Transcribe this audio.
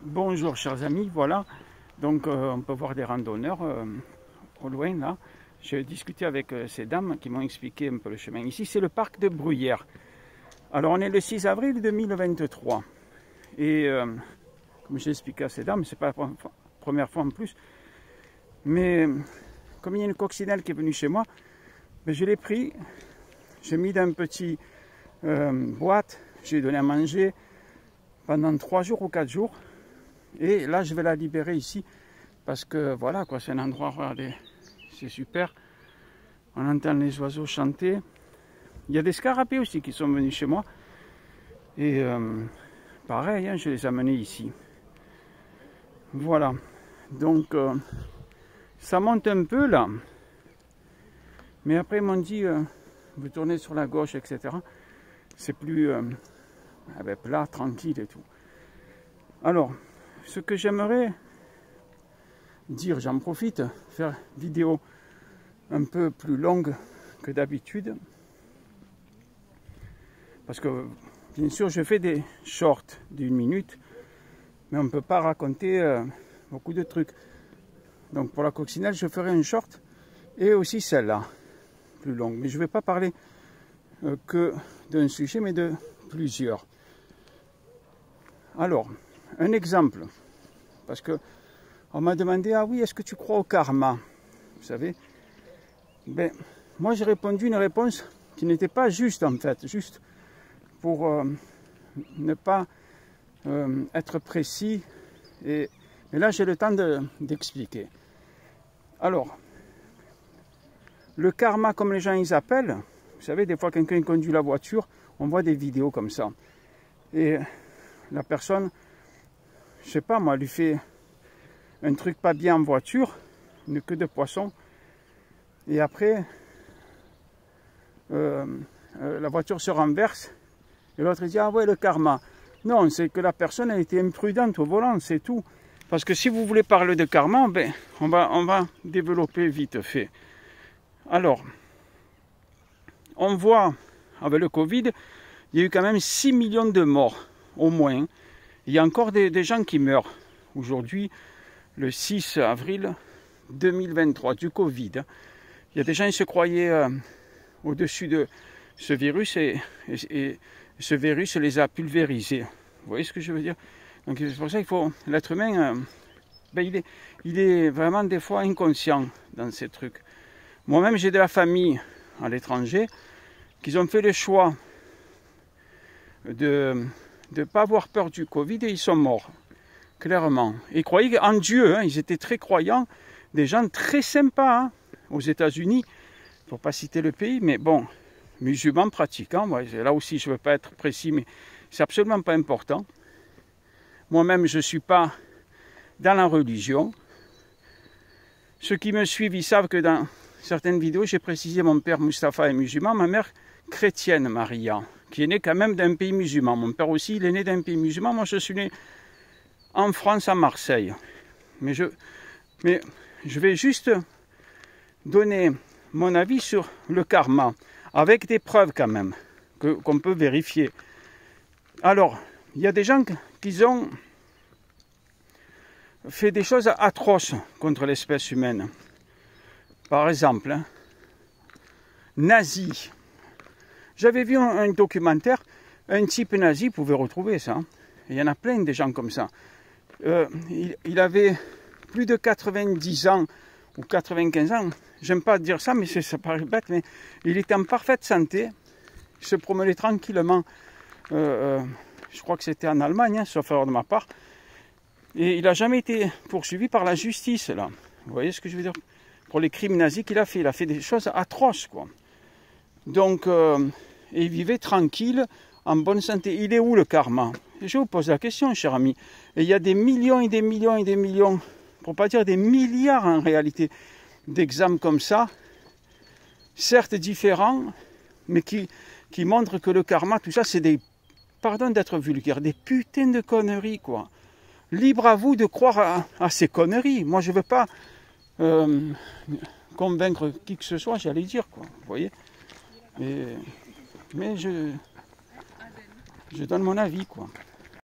Bonjour chers amis, voilà, donc on peut voir des randonneurs au loin là. J'ai discuté avec ces dames qui m'ont expliqué un peu le chemin. Ici c'est le parc de Bruyères. Alors on est le 6 avril 2023 et comme j'ai expliqué à ces dames, c'est pas la première fois en plus, mais comme il y a une coccinelle qui est venue chez moi, ben, je l'ai pris, j'ai mis dans une petite boîte, j'ai donné à manger pendant 3 jours ou 4 jours. Et là, je vais la libérer ici parce que voilà, quoi, c'est un endroit, regardez, c'est super. On entend les oiseaux chanter. Il y a des scarabées aussi qui sont venus chez moi. Et pareil, hein, je les ai amenés ici. Voilà. Donc, ça monte un peu là. Mais après, ils m'ont dit, vous tournez sur la gauche, etc. C'est plus plat, tranquille et tout. Alors, ce que j'aimerais dire, j'en profite, faire vidéo un peu plus longue que d'habitude. Parce que, bien sûr, je fais des shorts d'1 minute, mais on ne peut pas raconter beaucoup de trucs. Donc pour la coccinelle, je ferai un short et aussi celle-là, plus longue. Mais je ne vais pas parler que d'un sujet, mais de plusieurs. Alors, un exemple, parce que on m'a demandé, ah oui, est-ce que tu crois au karma? Vous savez, ben, moi j'ai répondu une réponse qui n'était pas juste en fait, juste pour ne pas être précis, mais là j'ai le temps d'expliquer. Alors, le karma comme les gens ils appellent, vous savez, des fois quelqu'un conduit la voiture, on voit des vidéos comme ça, et la personne, je sais pas moi, lui fait un truc pas bien en voiture, une queue de poisson, et après la voiture se renverse et l'autre dit ah ouais, le karma. Non, c'est que la personne a été imprudente au volant, c'est tout. Parce que si vous voulez parler de karma, ben, on va développer vite fait. Alors, on voit avec le Covid, il y a eu quand même 6 millions de morts au moins. Il y a encore des gens qui meurent aujourd'hui, le 6 avril 2023, du Covid. Il y a des gens qui se croyaient au-dessus de ce virus et ce virus les a pulvérisés. Vous voyez ce que je veux dire? Donc c'est pour ça qu'il faut, l'être humain, ben, il est vraiment des fois inconscient dans ces trucs. Moi-même j'ai de la famille à l'étranger qui ont fait le choix de ne pas avoir peur du Covid et ils sont morts. Clairement. Ils croyaient en Dieu, hein, ils étaient très croyants, des gens très sympas hein, aux États-Unis, pour ne pas citer le pays, mais bon, musulmans pratiquants, ouais, là aussi je ne veux pas être précis, mais c'est absolument pas important. Moi-même, je ne suis pas dans la religion. Ceux qui me suivent, ils savent que dans certaines vidéos, j'ai précisé mon père Mustapha est musulman, ma mère chrétienne Maria, qui est née quand même d'un pays musulman. Mon père aussi, il est né d'un pays musulman, moi je suis né en France, à Marseille. Mais je vais juste donner mon avis sur le karma, avec des preuves quand même, qu'on peut vérifier. Alors, il y a des gens qui ont fait des choses atroces contre l'espèce humaine. Par exemple, hein, nazi. J'avais vu un documentaire, un type nazi, vous pouvez retrouver ça. Il y en a plein de gens comme ça. Il avait plus de 90 ans ou 95 ans, j'aime pas dire ça, mais ça paraît bête, mais il était en parfaite santé, il se promenait tranquillement, je crois que c'était en Allemagne, hein, sauf erreur de ma part, et il n'a jamais été poursuivi par la justice, là. Vous voyez ce que je veux dire? Pour les crimes nazis qu'il a fait des choses atroces, quoi. Donc, et il vivait tranquille, en bonne santé. Il est où le karma? Et je vous pose la question, cher ami. Et il y a des millions et des millions et des millions, pour ne pas dire des milliards en réalité, d'exemples comme ça, certes différents, mais qui montrent que le karma, tout ça, c'est des, pardon d'être vulgaire, des putains de conneries, quoi. Libre à vous de croire à ces conneries. Moi, je ne veux pas convaincre qui que ce soit, j'allais dire, quoi. Vous voyez? Mais je donne mon avis, quoi.